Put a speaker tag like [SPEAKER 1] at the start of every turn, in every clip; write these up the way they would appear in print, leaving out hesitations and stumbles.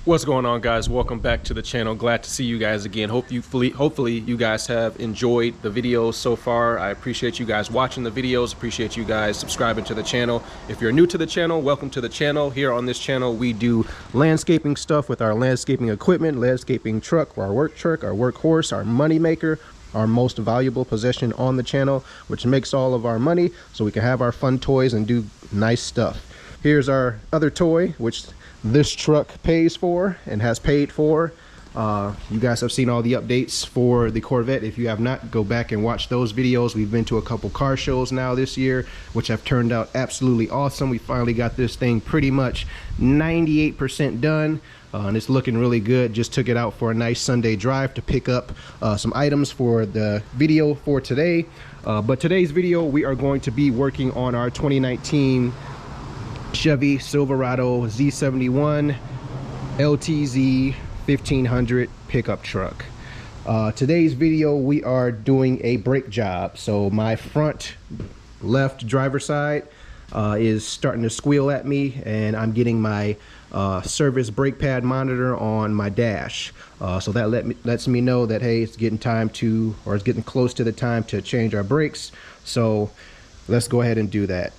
[SPEAKER 1] What's going on, guys? Welcome back to the channel. Glad to see you guys again. Hopefully you guys have enjoyed the videos so far. I appreciate you guys watching the videos. Appreciate you guys subscribing to the channel. If you're new to the channel, welcome to the channel. Here on this channel, we do landscaping stuff with our landscaping equipment, landscaping truck, our workhorse, our money maker, our most valuable possession on the channel, which makes all of our money so we can have our fun toys and do nice stuff. Here's our other toy, which this truck pays for and has paid for. You guys have seen all the updates for the Corvette. If you have not, go back and watch those videos. We've been to a couple car shows now this year, which have turned out absolutely awesome. We finally got this thing pretty much 98% done. And it's looking really good. Just took it out for a nice Sunday drive to pick up some items for the video for today. But today's video, we are going to be working on our 2019 Chevy Silverado Z71 LTZ 1500 pickup truck. Today's video, we are doing a brake job. So my front left driver side is starting to squeal at me, and I'm getting my service brake pad monitor on my dash. So that lets me know that, hey, it's getting time to, or it's getting close to the time to change our brakes. So let's go ahead and do that.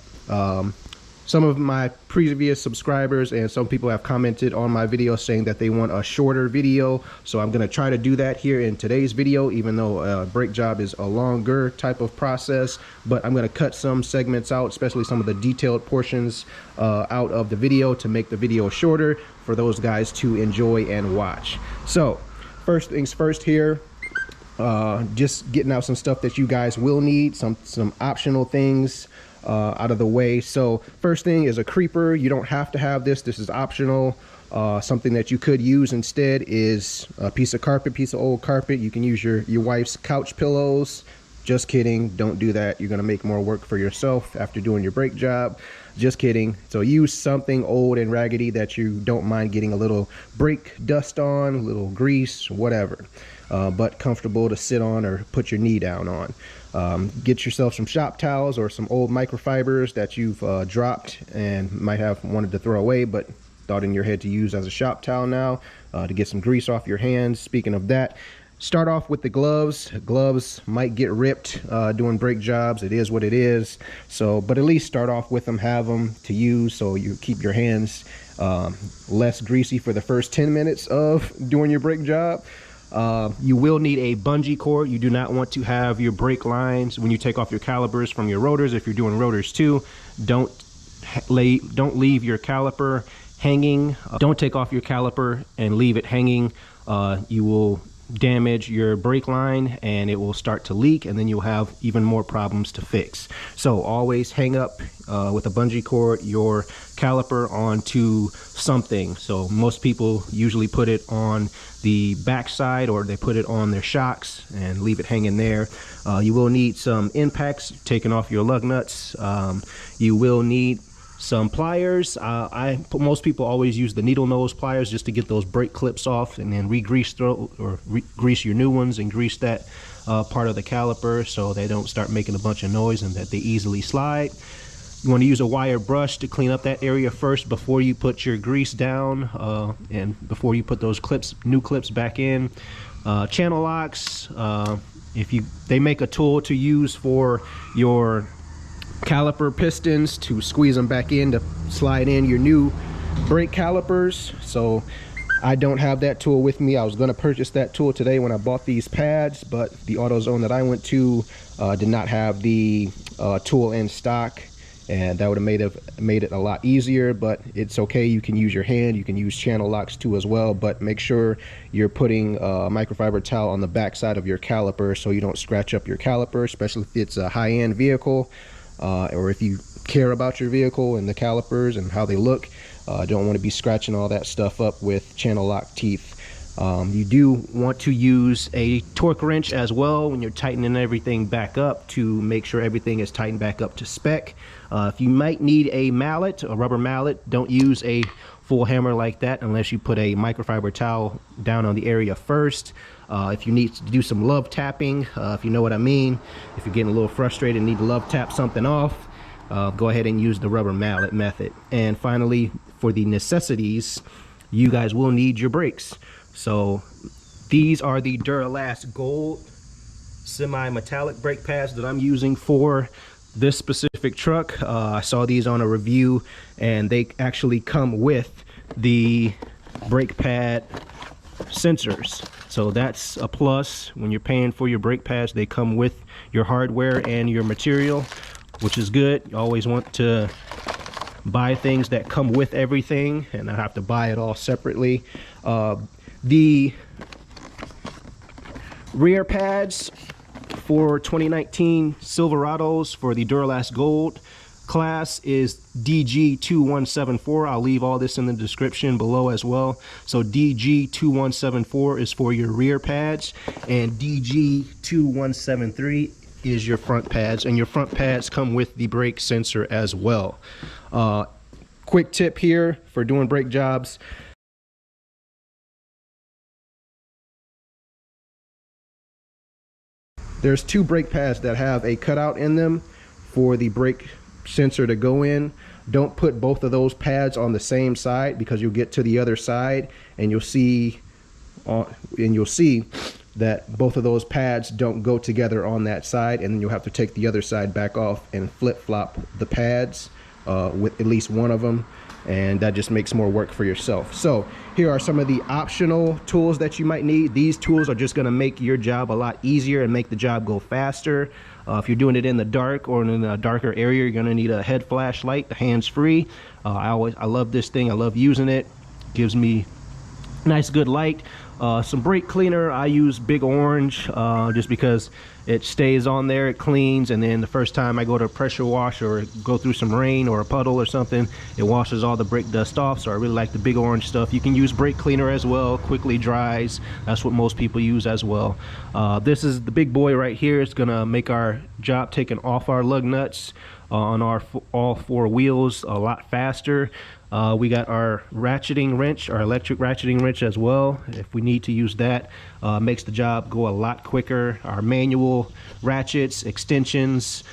[SPEAKER 1] Some of my previous subscribers and some people have commented on my video saying that they want a shorter video. So I'm going to try to do that here in today's video, even though a brake job is a longer type of process. But I'm going to cut some segments out, especially some of the detailed portions out of the video to make the video shorter for those guys to enjoy and watch. So first things first here. Just getting out some stuff that you guys will need, some optional things out of the way. So first thing is a creeper. You don't have to have this. This is optional. Something that you could use instead is a piece of carpet, piece of old carpet. You can use your wife's couch pillows. Just kidding. Don't do that. You're going to make more work for yourself after doing your brake job. Just kidding. So use something old and raggedy that you don't mind getting a little brake dust on, a little grease, whatever. But comfortable to sit on or put your knee down on. Get yourself some shop towels or some old microfibers that you've dropped and might have wanted to throw away, but thought in your head to use as a shop towel now to get some grease off your hands. Speaking of that, start off with the gloves. Gloves might get ripped doing brake jobs. It is what it is. So, but at least start off with them, have them to use so you keep your hands less greasy for the first 10 minutes of doing your brake job. You will need a bungee cord. You do not want to have your brake lines when you take off your calipers from your rotors. If you're doing rotors too, don't leave your caliper hanging. Don't take off your caliper and leave it hanging. You will damage your brake line and it will start to leak, and then you'll have even more problems to fix. So always hang up with a bungee cord your caliper onto something. So most people usually put it on the back side, or they put it on their shocks and leave it hanging there. You will need some impacts, taking off your lug nuts. You will need some pliers. Most people always use the needle nose pliers just to get those brake clips off, and then grease your new ones and grease that part of the caliper so they don't start making a bunch of noise and that they easily slide. You want to use a wire brush to clean up that area first before you put your grease down and before you put those new clips back in. Channel locks, they make a tool to use for your caliper pistons to squeeze them back in to slide in your new brake calipers. So I don't have that tool with me. I was going to purchase that tool today when I bought these pads, but the AutoZone that I went to did not have the tool in stock, and that would have made it a lot easier. But it's okay. You can use your hand. You can use channel locks too as well, but make sure you're putting a microfiber towel on the back side of your caliper so you don't scratch up your caliper, especially if it's a high-end vehicle. Or if you care about your vehicle and the calipers and how they look, don't want to be scratching all that stuff up with channel lock teeth. You do want to use a torque wrench as well when you're tightening everything back up to make sure everything is tightened back up to spec. If you might need a mallet, a rubber mallet, don't use a full hammer like that unless you put a microfiber towel down on the area first. If you need to do some love tapping, if you know what I mean, if you're getting a little frustrated and need to love tap something off, go ahead and use the rubber mallet method. And finally, for the necessities, you guys will need your brakes. So these are the Duralast Gold semi-metallic brake pads that I'm using for this specific truck. I saw these on a review, and they actually come with the brake pad sensors, so that's a plus. When you're paying for your brake pads, they come with your hardware and your material, which is good. You always want to buy things that come with everything and not have to buy it all separately. The rear pads for 2019 Silverados for the Duralast Gold class is DG2174. I'll leave all this in the description below as well. So DG2174 is for your rear pads, and DG2173 is your front pads, and your front pads come with the brake sensor as well. Quick tip here for doing brake jobs: there's two brake pads that have a cutout in them for the brake sensor to go in. Don't put both of those pads on the same side, because you'll get to the other side and you'll see that both of those pads don't go together on that side, and then you'll have to take the other side back off and flip-flop the pads with at least one of them, and that just makes more work for yourself. So here are some of the optional tools that you might need. These tools are just going to make your job a lot easier and make the job go faster. If you're doing it in the dark or in a darker area, you're going to need a head flashlight, hands-free. I love this thing. I love using it. Gives me nice good light. Some brake cleaner. I use Big Orange just because it stays on there, it cleans, and then the first time I go to pressure wash or go through some rain or a puddle or something, it washes all the brake dust off. So I really like the Big Orange stuff. You can use brake cleaner as well. Quickly dries. That's what most people use as well. This is the big boy right here. It's gonna make our job taking off our lug nuts on our all four wheels a lot faster. We got our ratcheting wrench, our electric ratcheting wrench as well, if we need to use that. Makes the job go a lot quicker. Our manual ratchets, extensions.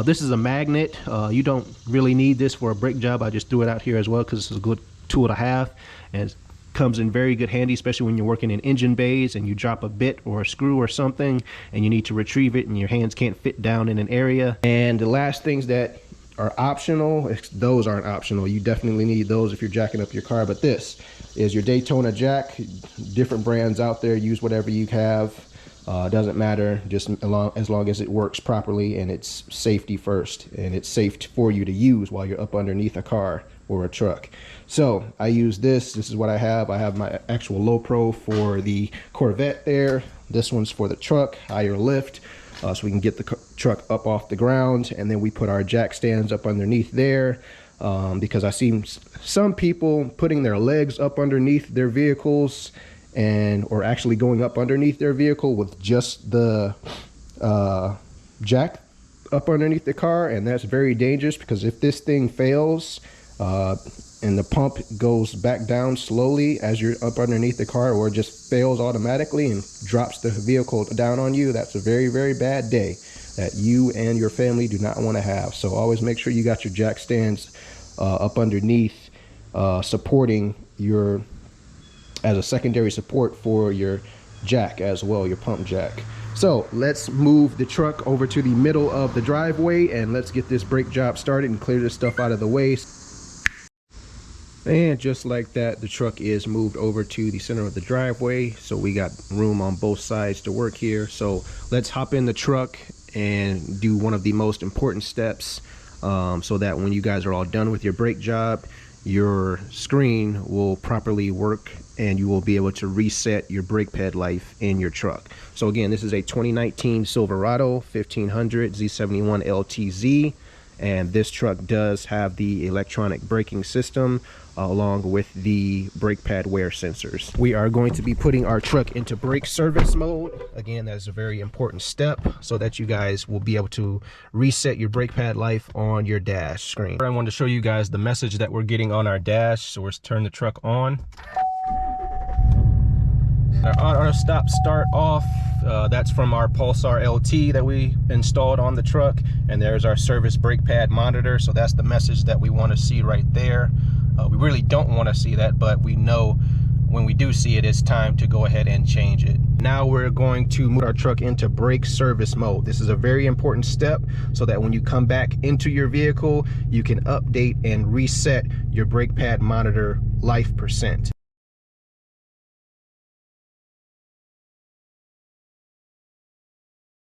[SPEAKER 1] This is a magnet. You don't really need this for a brake job. I just threw it out here as well because it's a good tool to have, and it comes in very good handy, especially when you're working in engine bays and you drop a bit or a screw or something and you need to retrieve it and your hands can't fit down in an area. And the last things that are optional, those aren't optional. You definitely need those if you're jacking up your car. But this is your Daytona jack. Different brands out there, use whatever you have. Doesn't matter, just as long as it works properly and it's safety first, and it's safe for you to use while you're up underneath a car or a truck. So I use this. This is what I have. I have my actual low pro for the Corvette there. This one's for the truck, higher lift. So we can get the truck up off the ground, and then we put our jack stands up underneath there, because I see some people putting their legs up underneath their vehicles or actually going up underneath their vehicle with just the jack up underneath the car, and that's very dangerous, because if this thing fails and the pump goes back down slowly as you're up underneath the car, or just fails automatically and drops the vehicle down on you, that's a very, very bad day that you and your family do not want to have. So always make sure you got your jack stands up underneath, supporting your, as a secondary support for your jack as well, your pump jack. So let's move the truck over to the middle of the driveway and let's get this brake job started and clear this stuff out of the way. And just like that, the truck is moved over to the center of the driveway, so we got room on both sides to work here. So let's hop in the truck and do one of the most important steps, so that when you guys are all done with your brake job, your screen will properly work and you will be able to reset your brake pad life in your truck. So again, this is a 2019 Silverado 1500 Z71 LTZ, and this truck does have the electronic braking system along with the brake pad wear sensors. We are going to be putting our truck into brake service mode. Again, that's a very important step so that you guys will be able to reset your brake pad life on your dash screen. I wanted to show you guys the message that we're getting on our dash, so let's turn the truck on. Our auto stop start off, that's from our Pulsar LT that we installed on the truck, and there's our service brake pad monitor. So that's the message that we want to see right there. We really don't want to see that, but we know when we do see it, it's time to go ahead and change it. Now we're going to move our truck into brake service mode. This is a very important step so that when you come back into your vehicle, you can update and reset your brake pad monitor life percent.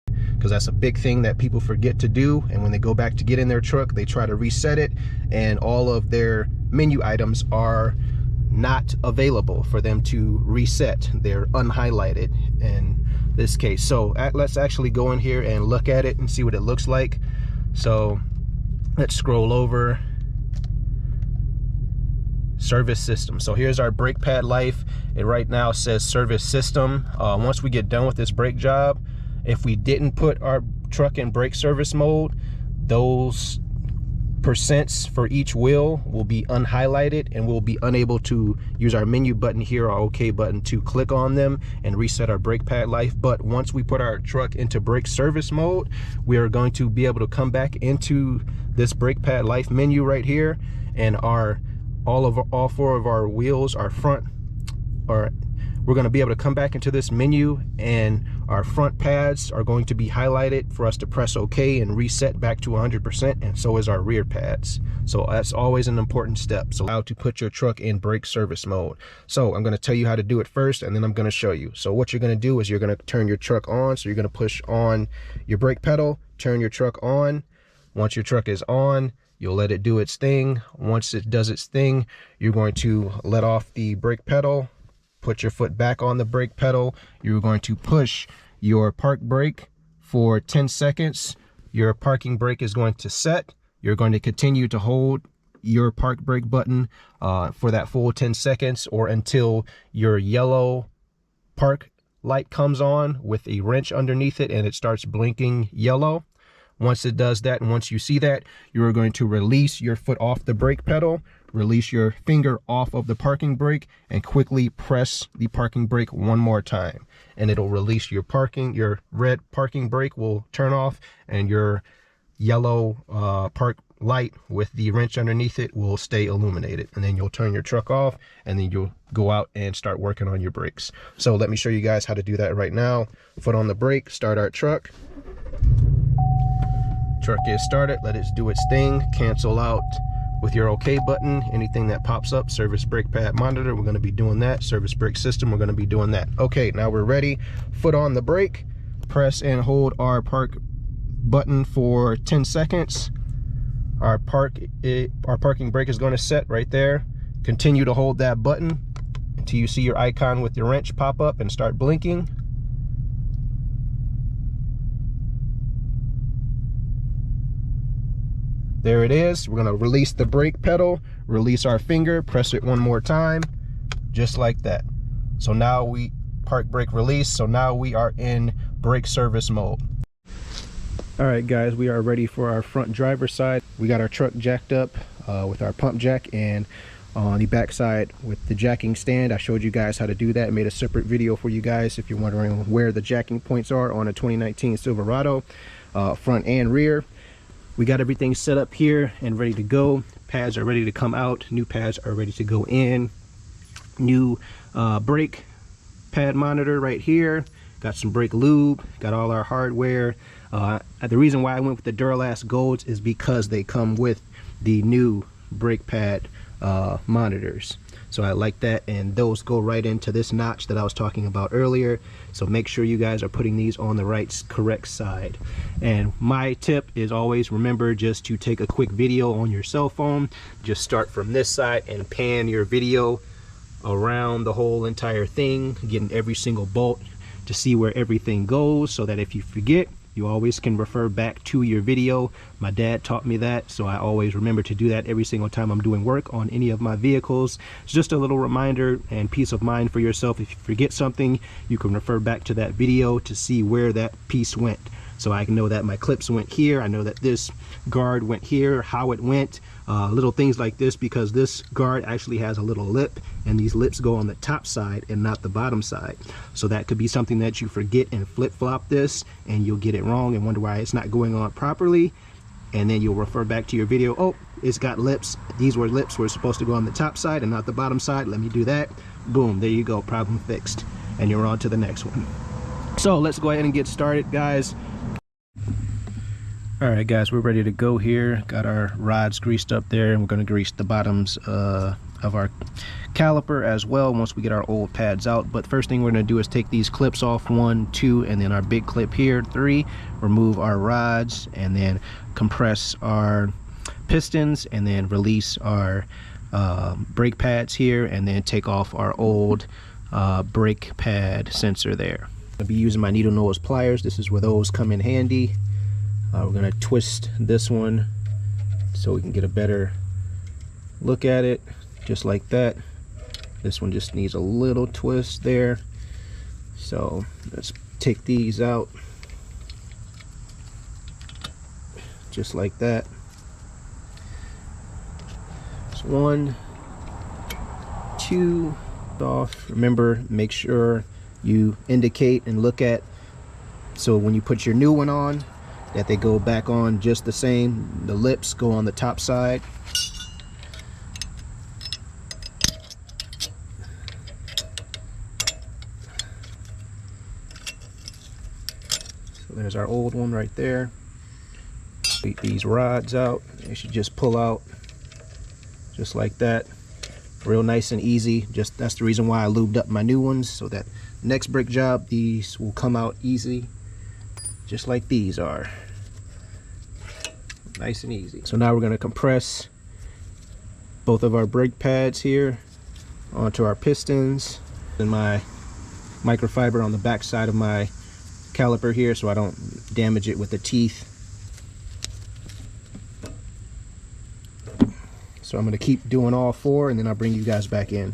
[SPEAKER 1] Because that's a big thing that people forget to do, and when they go back to get in their truck, they try to reset it, and all of their menu items are not available for them to reset. They're unhighlighted in this case. So let's actually go in here and look at it and see what it looks like. So let's scroll over. Service system. So here's our brake pad life. It right now says service system. Once we get done with this brake job, if we didn't put our truck in brake service mode, those percents for each wheel will be unhighlighted, and we'll be unable to use our menu button here, our OK button, to click on them and reset our brake pad life. But once we put our truck into brake service mode, we are going to be able to come back into this brake pad life menu right here, and all four of our wheels, we're going to be able to come back into this menu, and our front pads are going to be highlighted for us to press OK and reset back to 100%, and so is our rear pads. So that's always an important step. So how to put your truck in brake service mode. So I'm going to tell you how to do it first, and then I'm going to show you. So what you're going to do is you're going to turn your truck on. So you're going to push on your brake pedal, turn your truck on. Once your truck is on, you'll let it do its thing. Once it does its thing, you're going to let off the brake pedal, put your foot back on the brake pedal. You're going to push your park brake for 10 seconds. Your parking brake is going to set. You're going to continue to hold your park brake button for that full 10 seconds, or until your yellow park light comes on with a wrench underneath it and it starts blinking yellow. Once it does that, and once you see that, you are going to release your foot off the brake pedal, release your finger off of the parking brake, and quickly press the parking brake one more time. And it'll release your red parking brake will turn off, and your yellow park light with the wrench underneath it will stay illuminated. And then you'll turn your truck off, and then you'll go out and start working on your brakes. So let me show you guys how to do that right now. Foot on the brake, start our truck. Truck is started, let it do its thing. Cancel out with your OK button anything that pops up. Service brake pad monitor, we're going to be doing that. Service brake system, we're going to be doing that. Okay, now we're ready. Foot on the brake, press and hold our park button for 10 seconds. Our parking brake is going to set right there. Continue to hold that button until you see your icon with your wrench pop up and start blinking. There it is. We're going to release the brake pedal, release our finger, press it one more time, just like that. So now park brake release. So now we are in brake service mode. All right, guys, we are ready for our front driver's side. We got our truck jacked up with our pump jack, and on the back side with the jacking stand. I showed you guys how to do that. I made a separate video for you guys if you're wondering where the jacking points are on a 2019 Silverado, front and rear. We got everything set up here and ready to go. Pads are ready to come out. New pads are ready to go in. New brake pad monitor right here. Got some brake lube. Got all our hardware. The reason why I went with the Duralast Golds is because they come with the new brake pad monitors. So I like that, and those go right into this notch that I was talking about earlier. So make sure you guys are putting these on the correct side. And my tip is always remember just to take a quick video on your cell phone. Just start from this side and pan your video around the whole entire thing, getting every single bolt to see where everything goes, so that if you forget, you always can refer back to your video. My dad taught me that, so I always remember to do that every single time I'm doing work on any of my vehicles. It's just a little reminder and peace of mind for yourself. If you forget something, you can refer back to that video to see where that piece went. So I can know that my clips went here, I know that this guard went here, how it went, little things like this, because this guard actually has a little lip, and these lips go on the top side and not the bottom side. So that could be something that you forget and flip-flop this, and you'll get it wrong and wonder why it's not going on properly. And then you'll refer back to your video. Oh,
[SPEAKER 2] it's got lips. These lips were supposed to go on the top side and not the bottom side. Let me do that. Boom, there you go, problem fixed. And you're on to the next one. So let's go ahead and get started, guys. All right, guys, we're ready to go here. Got our rods greased up there, and we're gonna grease the bottoms of our caliper as well once we get our old pads out. But first thing we're going to do is take these clips off, 1, 2, and then our big clip here, 3, remove our rods, and then compress our pistons, and then release our brake pads here, and then take off our old brake pad sensor there. I'll be using my needle nose pliers. This is where those come in handy. We're going to twist this one so we can get a better look at it, just like that. This one just needs a little twist there. So let's take these out just like that. So 1, 2 off. Remember, make sure you indicate and look at, so when you put your new one on, that they go back on just the same. The lips go on the top side. So there's our old one right there. Take these rods out. They should just pull out just like that. Real nice and easy. Just that's the reason why I lubed up my new ones, so that next brake job these will come out easy, just like these are. Nice and easy. So now we're going to compress both of our brake pads here onto our pistons, and my microfiber on the back side of my caliper here so I don't damage it with the teeth. So I'm going to keep doing all 4, and then I'll bring you guys back in.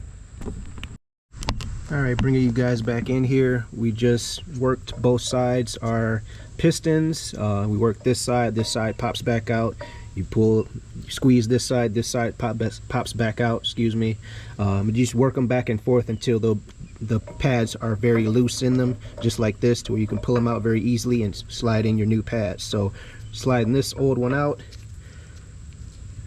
[SPEAKER 2] All right, bringing you guys back in here. We just worked both sides our pistons. We worked this side pops back out. You pull, you squeeze this side pops back out, excuse me. You just work them back and forth until the pads are very loose in them, just like this, to where you can pull them out very easily and slide in your new pads. So sliding this old one out.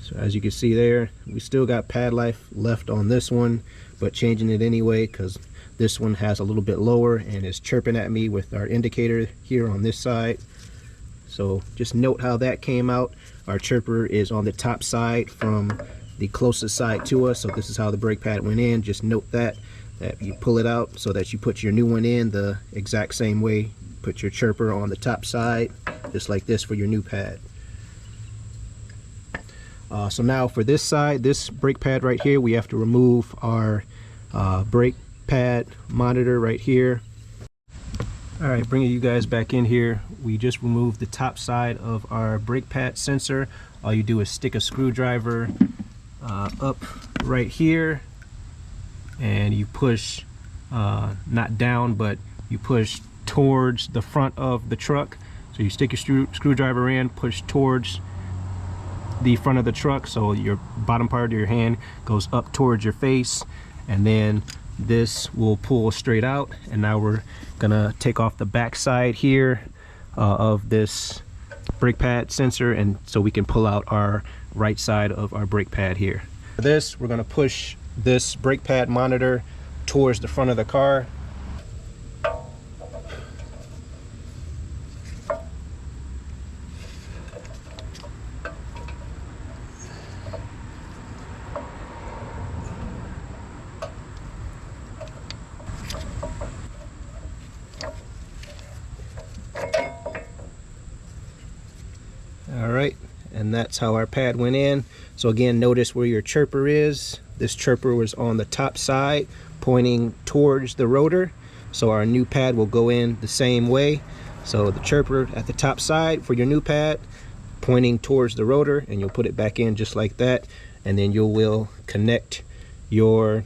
[SPEAKER 2] So as you can see there, we still got pad life left on this one, but changing it anyway because this one has a little bit lower and is chirping at me with our indicator here on this side. So just note how that came out. Our chirper is on the top side from the closest side to us, so this is how the brake pad went in. Just note that you pull it out so that you put your new one in the exact same way. Put your chirper on the top side, just like this for your new pad. So now for this side, this brake pad right here, we have to remove our brake pad monitor right here. All right, bringing you guys back in here. We just removed the top side of our brake pad sensor. All you do is stick a screwdriver up right here, and you push, not down, but you push towards the front of the truck. So you stick your screwdriver in, push towards the front of the truck, so your bottom part of your hand goes up towards your face, and then this will pull straight out. And now we're gonna take off the back side here of this brake pad sensor, and so we can pull out our right side of our brake pad here. For this, we're gonna push this brake pad monitor towards the front of the car. Alright, and that's how our pad went in. So again, notice where your chirper is. This chirper was on the top side pointing towards the rotor, so our new pad will go in the same way. So the chirper at the top side for your new pad pointing towards the rotor, and you'll put it back in just like that, and then you will connect your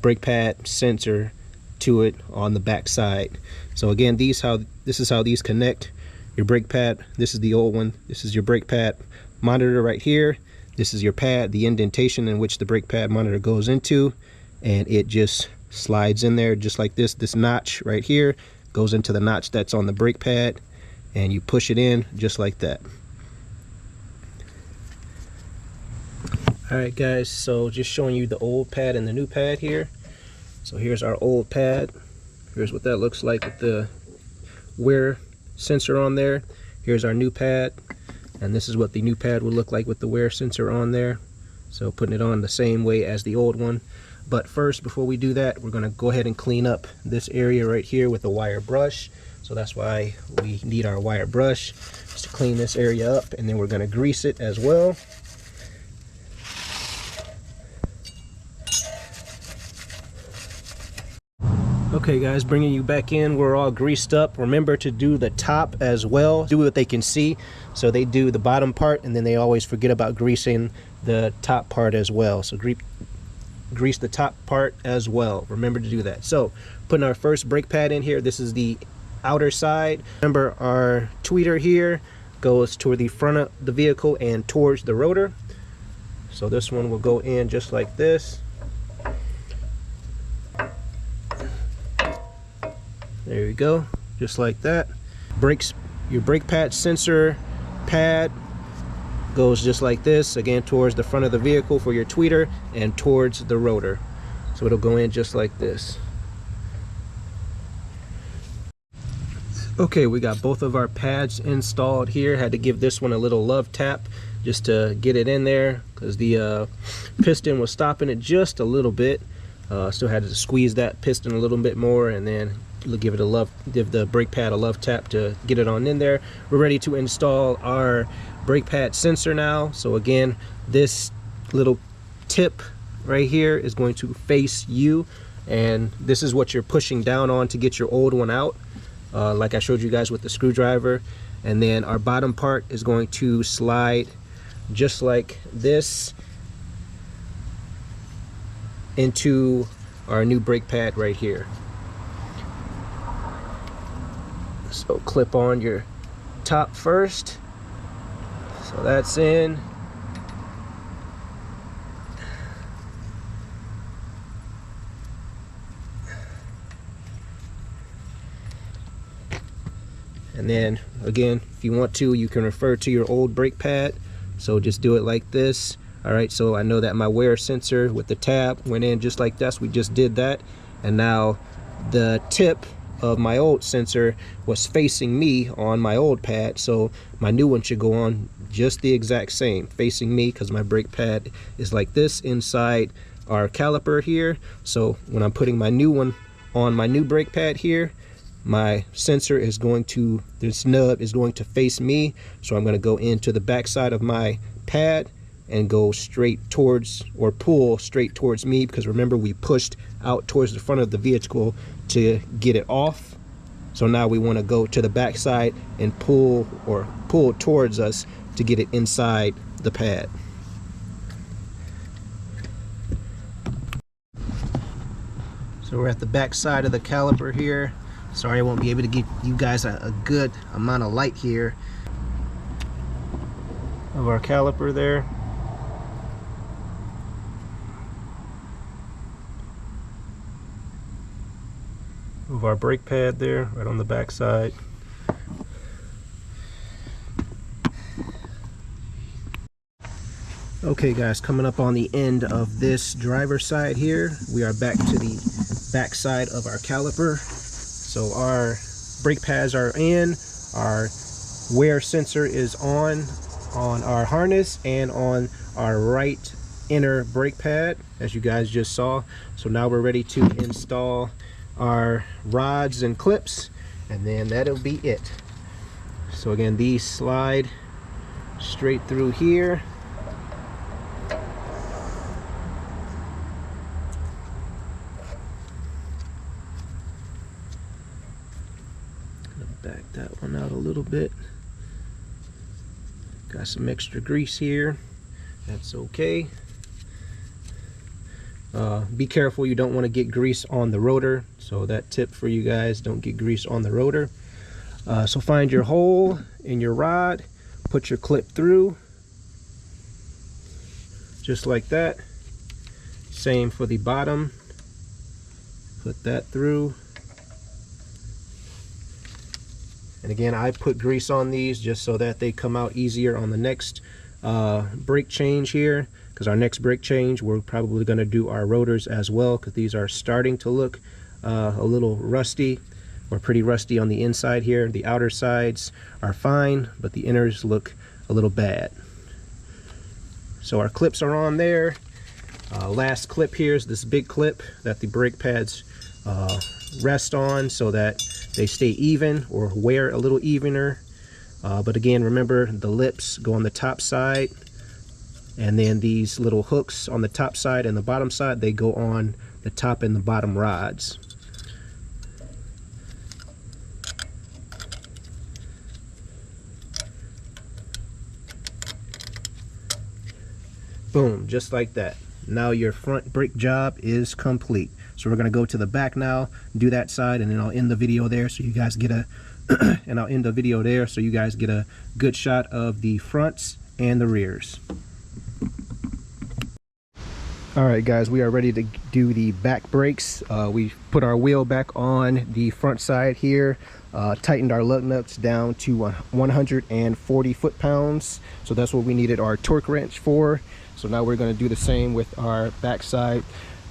[SPEAKER 2] brake pad sensor to it on the back side. So again, this is how these connect. Your brake pad, this is the old one, this is your brake pad monitor right here, this is your pad, the indentation in which the brake pad monitor goes into, and it just slides in there just like this notch right here goes into the notch that's on the brake pad, and you push it in just like that. Alright guys, so just showing you the old pad and the new pad here. So here's our old pad. Here's what that looks like with the wear sensor on there. Here's our new pad, and this is what the new pad would look like with the wear sensor on there. So putting it on the same way as the old one. But first, before we do that, we're going to go ahead and clean up this area right here with a wire brush. So that's why we need our wire brush, just to clean this area up, and then we're going to grease it as well. Okay guys, bringing you back in, we're all greased up. Remember to do the top as well, do what they can see. So they do the bottom part, and then they always forget about greasing the top part as well. So grease the top part as well. Remember to do that. So putting our first brake pad in here, this is the outer side. Remember, our tweeter here goes toward the front of the vehicle and towards the rotor. So this one will go in just like this. There you go, just like that. Your brake pad sensor pad goes just like this, again towards the front of the vehicle for your tweeter and towards the rotor. So it'll go in just like this. Okay, we got both of our pads installed here. Had to give this one a little love tap just to get it in there because the piston was stopping it just a little bit. Still had to squeeze that piston a little bit more, and then give the brake pad a love tap to get it on in there. We're ready to install our brake pad sensor now. So again, this little tip right here is going to face you, and this is what you're pushing down on to get your old one out, like I showed you guys with the screwdriver. And then our bottom part is going to slide just like this into our new brake pad right here. So clip on your top first. So that's in. And then again, if you want to, you can refer to your old brake pad. So just do it like this. All right, so I know that my wear sensor with the tab went in just like this. We just did that. And now the tip of my old sensor was facing me on my old pad, so my new one should go on just the exact same, facing me, because my brake pad is like this inside our caliper here. So when I'm putting my new one on my new brake pad here, my sensor is going to, this nub is going to face me. So I'm going to go into the back side of my pad and go straight towards, or pull straight towards me, because remember we pushed out towards the front of the vehicle to get it off. So now we want to go to the back side and pull towards us to get it inside the pad. So we're at the back side of the caliper here. Sorry I won't be able to give you guys a good amount of light here of our caliper there. Of our brake pad there, right on the back side. Okay guys, coming up on the end of this driver's side here, we are back to the back side of our caliper. So our brake pads are in, our wear sensor is on our harness and on our right inner brake pad, as you guys just saw. So now we're ready to install our rods and clips, and then that'll be it. So again, these slide straight through here. Back that one out a little bit. Got some extra grease here. That's okay. Be careful, you don't want to get grease on the rotor. So that tip for you guys, don't get grease on the rotor. So find your hole in your rod, put your clip through, just like that. Same for the bottom, put that through. And again, I put grease on these just so that they come out easier on the next brake change here. because our next brake change, we're probably going to do our rotors as well, because these are starting to look a little rusty, or pretty rusty on the inside here. The outer sides are fine, but the inners look a little bad. So our clips are on there. Last clip here is this big clip that the brake pads rest on, so that they stay even or wear a little evener. But again, remember, the lips go on the top side, and then these little hooks on the top side and the bottom side, they go on the top and the bottom rods. Boom, just like that. Now your front brake job is complete. So we're going to go to the back now, do that side, and then I'll end the video there so you guys get a and I'll end the video there so you guys get a good shot of the fronts and the rears. Alright guys, we are ready to do the back brakes. We put our wheel back on the front side here, tightened our lug nuts down to 140 foot-pounds. So that's what we needed our torque wrench for. So now we're going to do the same with our back side.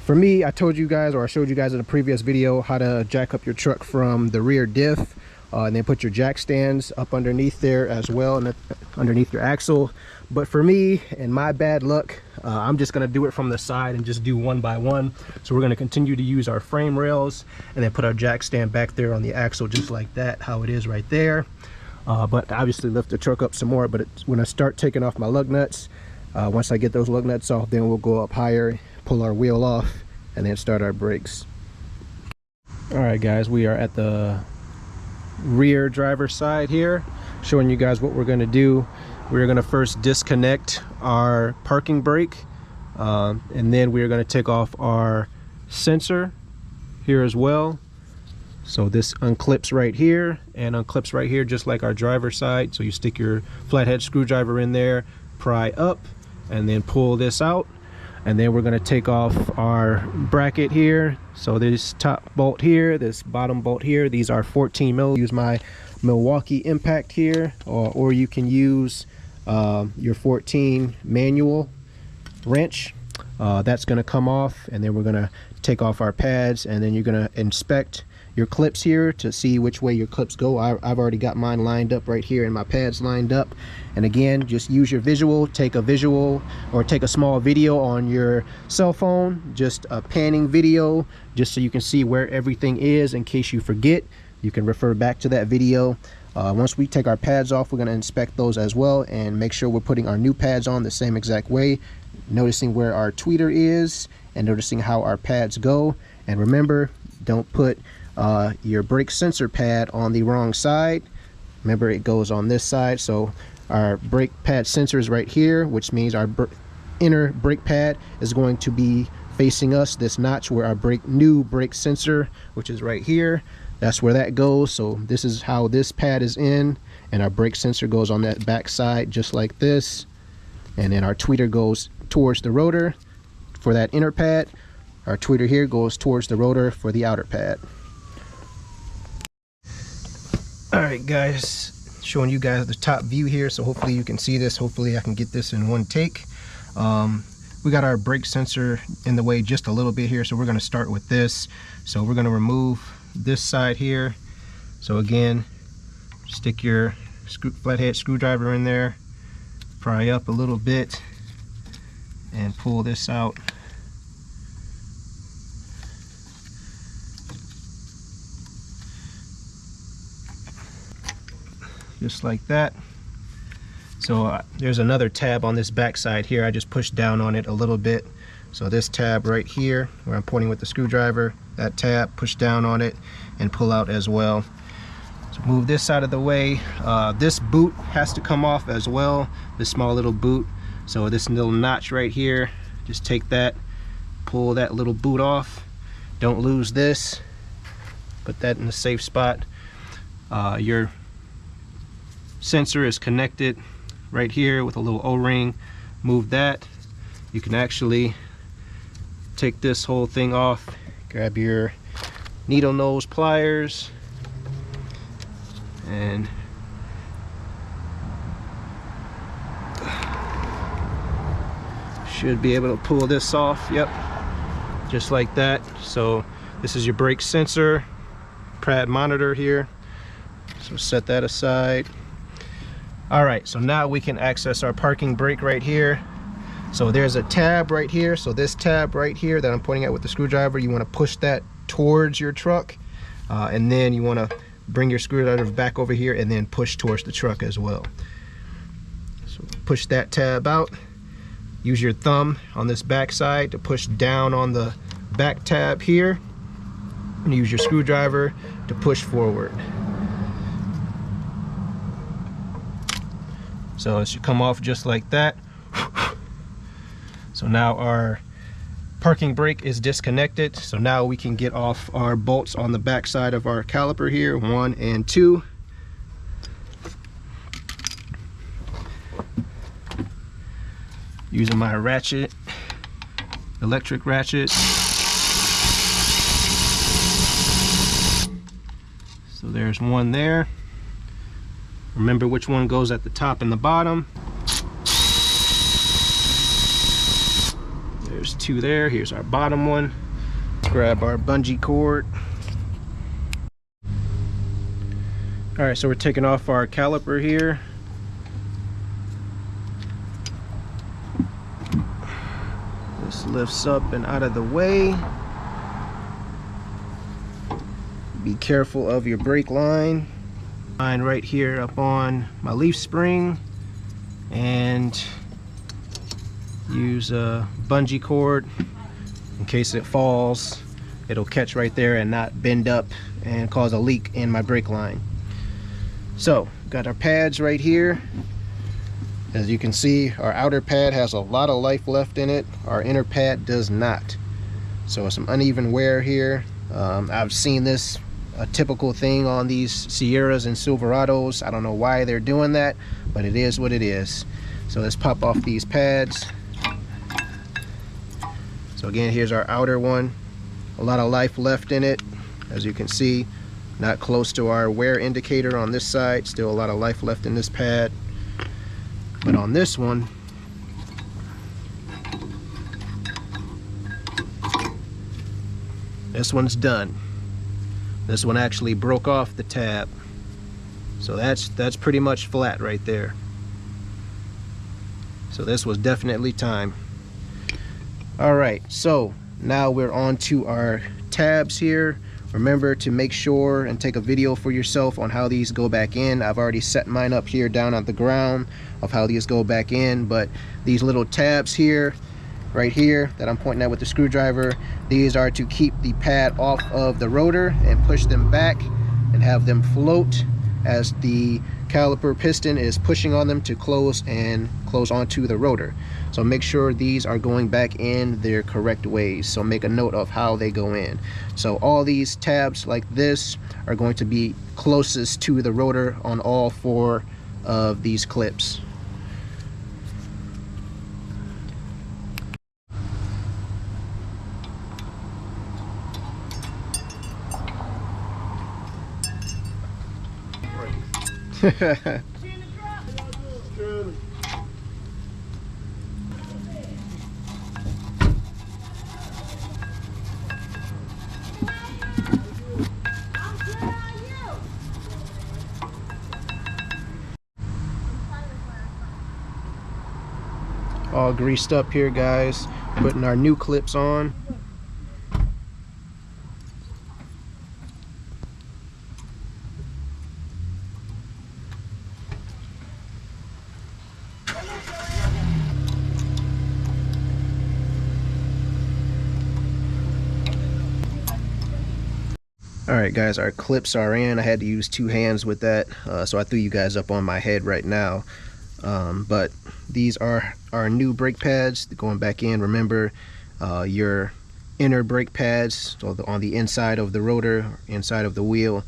[SPEAKER 2] For me, I told you guys, or I showed you guys in a previous video, how to jack up your truck from the rear diff, and then put your jack stands up underneath there as well, and underneath your axle. But for me and my bad luck, I'm just going to do it from the side and just do one by one. So we're going to continue to use our frame rails and then put our jack stand back there on the axle, just like that, how it is right there. But obviously lift the truck up some more. But when I start taking off my lug nuts, once I get those lug nuts off, then we'll go up higher, pull our wheel off, and then start our brakes. All right guys, we are at the rear driver's side here, showing you guys what we're going to do. We're going to first disconnect our parking brake, and then we're going to take off our sensor here as well. So this unclips right here and unclips right here, just like our driver's side. So you stick your flathead screwdriver in there, pry up, and then pull this out. And then we're going to take off our bracket here. So this top bolt here, this bottom bolt here, these are 14 mil. Use my Milwaukee impact here, or you can use your 14 manual wrench. That's going to come off, and then we're going to take off our pads, and then you're going to inspect your clips here to see which way your clips go. I've already got mine lined up right here and my pads lined up. And again, just use your visual, take a visual or take a small video on your cell phone, just a panning video, just so you can see where everything is in case you forget. You can refer back to that video. Once we take our pads off, we're going to inspect those as well and make sure we're putting our new pads on the same exact way, noticing where our tweeter is and noticing how our pads go. And remember, don't put your brake sensor pad on the wrong side. Remember, it goes on this side. So our brake pad sensor is right here, which means our inner brake pad is going to be facing us, this notch where our new brake sensor, which is right here, that's where that goes. So this is how this pad is in, and our brake sensor goes on that back side just like this. And then our tweeter goes towards the rotor for that inner pad. Our tweeter here goes towards the rotor for the outer pad. All right guys, showing you guys the top view here, so hopefully you can see this. Hopefully I can get this in one take. We got our brake sensor in the way just a little bit here, so we're going to start with this. So we're going to remove this side here. So again, stick your flathead screwdriver in there, pry up a little bit, and pull this out. Just like that. So there's another tab on this back side here. I just pushed down on it a little bit. So this tab right here, where I'm pointing with the screwdriver, that tab, push down on it and pull out as well. So move this out of the way. This boot has to come off as well, this small little boot. So this little notch right here, just take that, pull that little boot off. Don't lose this. Put that in a safe spot. Your sensor is connected right here with a little O-ring. Move that. You can actually take this whole thing off. Grab your needle nose pliers and Should be able to pull this off. Yep, just like that. So this is your brake sensor, pad monitor here. So set that aside. All right, so now we can access our parking brake right here. So there's a tab right here. So this tab right here that I'm pointing at with the screwdriver, you want to push that towards your truck, and then you want to bring your screwdriver back over here and then push towards the truck as well. So push that tab out. Use your thumb on this back side to push down on the back tab here, and use your screwdriver to push forward. So it should come off just like that. So now our parking brake is disconnected. So now we can get off our bolts on the back side of our caliper here, 1 and 2. Using my ratchet, electric ratchet. So there's one there. Remember which one goes at the top and the bottom. There's 2 there. Here's our bottom one. Let's grab our bungee cord. All right, so we're taking off our caliper here. This lifts up and out of the way. Be careful of your brake line. Line right here up on my leaf spring, and use a bungee cord in case it falls. It'll catch right there and not bend up and cause a leak in my brake line. So got our pads right here. As you can see, our outer pad has a lot of life left in it. Our inner pad does not. So some uneven wear here. I've seen this a typical thing on these Sierras and Silverados. I don't know why they're doing that, but it is what it is. So let's pop off these pads. So again, here's our outer one. A lot of life left in it. As you can see, not close to our wear indicator on this side. Still a lot of life left in this pad. But on this one, this one's done. This one actually broke off the tab. So that's pretty much flat right there. So this was definitely time. All right, so now we're on to our tabs here. Remember to make sure and take a video for yourself on how these go back in. I've already set mine up here down on the ground of how these go back in, but these little tabs here, right here, that I'm pointing at with the screwdriver, these are to keep the pad off of the rotor and push them back and have them float as the caliper piston is pushing on them to close onto the rotor. So make sure these are going back in their correct ways. So make a note of how they go in. So all these tabs like this are going to be closest to the rotor on all 4 of these clips. All greased up here, guys. Putting our new clips on. Alright guys, our clips are in. I had to use 2 hands with that, so I threw you guys up on my head right now. But these are our new brake pads going back in. Remember, your inner brake pads, so on the inside of the rotor, inside of the wheel,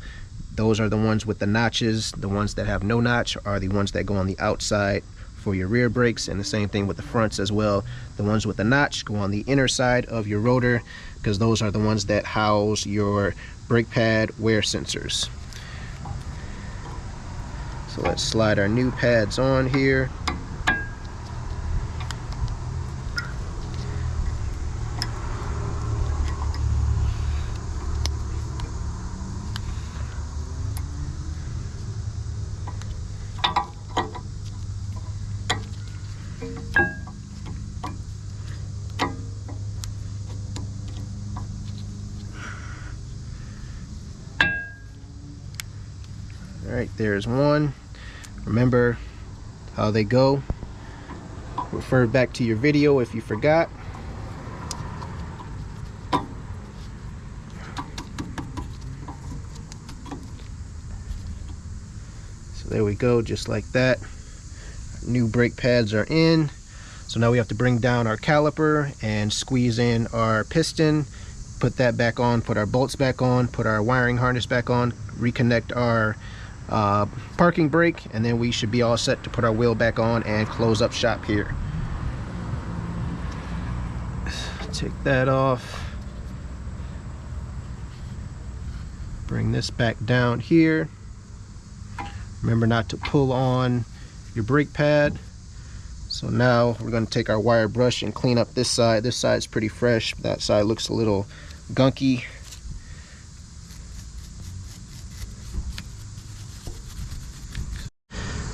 [SPEAKER 2] those are the ones with the notches. The ones that have no notch are the ones that go on the outside for your rear brakes, and the same thing with the fronts as well. The ones with the notch go on the inner side of your rotor, because those are the ones that house your brake pad wear sensors. So let's slide our new pads on here. All right, there's one. Remember how they go. Refer back to your video if you forgot. So there we go, just like that. New brake pads are in. So now we have to bring down our caliper and squeeze in our piston, put that back on, put our bolts back on, put our wiring harness back on, reconnect our parking brake, and then we should be all set to put our wheel back on and close up shop here. Take that off. Bring this back down here. Remember not to pull on your brake pad. So now we're going to take our wire brush and clean up this side. This side's pretty fresh. That side looks a little gunky.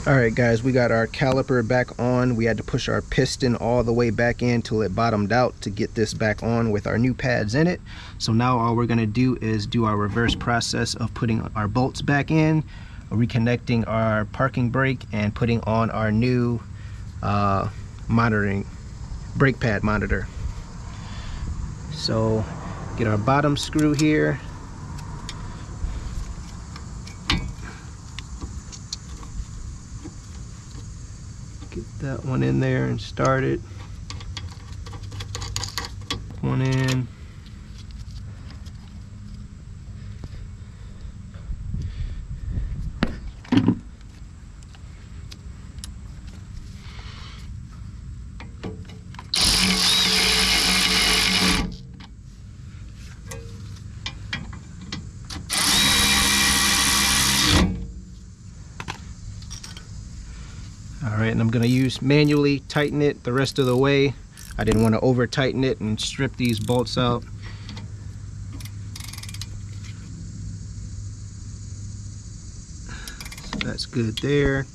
[SPEAKER 2] Alright guys, we got our caliper back on. We had to push our piston all the way back in till it bottomed out to get this back on with our new pads in it. So now all we're going to do is do our reverse process of putting our bolts back in, reconnecting our parking brake, and putting on our new monitoring brake pad monitor. So get our bottom screw here. Get that one in there and start it. One in. Alright, and I'm going to use manually tighten it the rest of the way. I didn't want to over tighten it and strip these bolts out. So that's good there.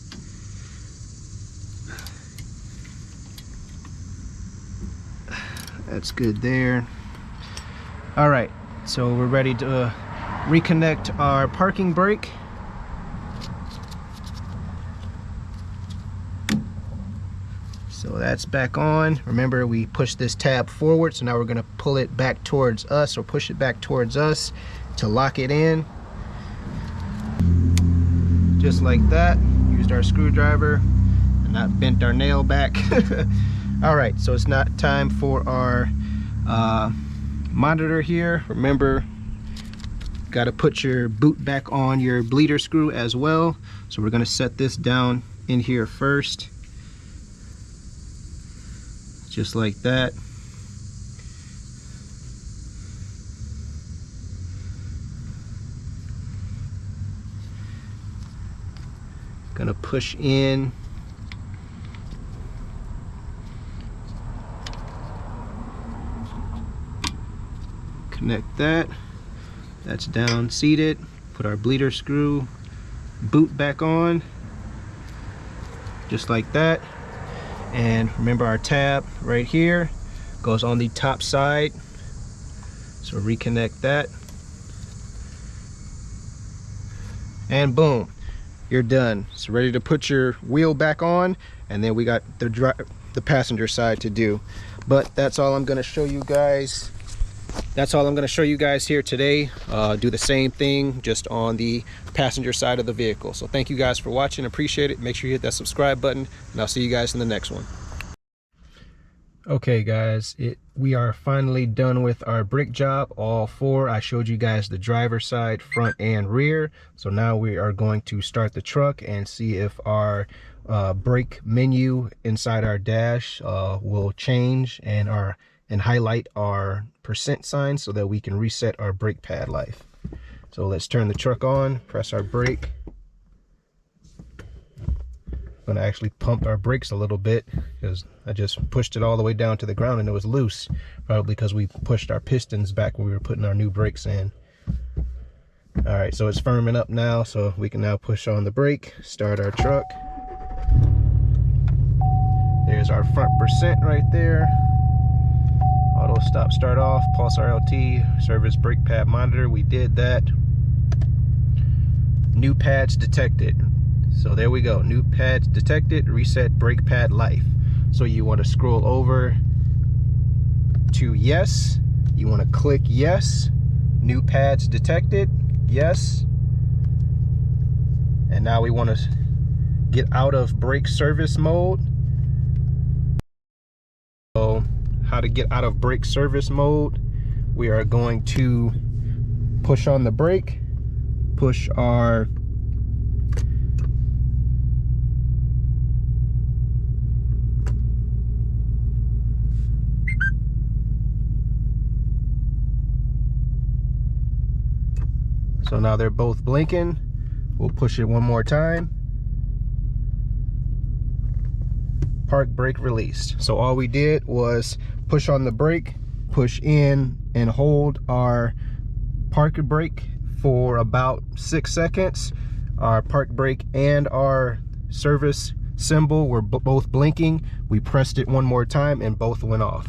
[SPEAKER 2] That's good there. Alright, so we're ready to reconnect our parking brake. So that's back on. Remember, we pushed this tab forward, so now we're going to pull it back towards us, or push it back towards us to lock it in. Just like that. Used our screwdriver and not bent our nail back. Alright, so it's not time for our monitor here. Remember, got to put your boot back on your bleeder screw as well. So we're going to set this down in here first. Just like that. Gonna push in. Connect that. That's down seated. Put our bleeder screw boot back on. Just like that. And remember, our tab right here goes on the top side, so reconnect that, and boom, you're done. So ready to put your wheel back on, and then we got the passenger side to do. But that's all I'm going to show you guys. That's all I'm going to show you guys here today. Do the same thing just on the passenger side of the vehicle. So thank you guys for watching. Appreciate it. Make sure you hit that subscribe button, and I'll see you guys in the next one. Okay guys, we are finally done with our brake job, all four. I showed you guys the driver's side, front and rear. So now we are going to start the truck and see if our brake menu inside our dash will change and highlight our percent sign so that we can reset our brake pad life. So let's turn the truck on, press our brake. I'm gonna actually pump our brakes a little bit because I just pushed it all the way down to the ground and it was loose, probably because we pushed our pistons back when we were putting our new brakes in. All right, so it's firming up now, so we can now push on the brake, start our truck. There's our front percent right there. Auto stop start off, pulse RLT, service brake pad monitor. We did that. new pads detected. So there we go, new pads detected, reset brake pad life. So you want to scroll over to yes, you want to click yes, new pads detected, yes. And now we want to get out of brake service mode. So how to get out of brake service mode, we are going to push on the brake, push our so now they're both blinking. We'll push it one more time. Park brake released. So all we did was push on the brake, push in and hold our park brake for about 6 seconds. Our park brake and our service symbol were both blinking. We pressed it one more time and both went off.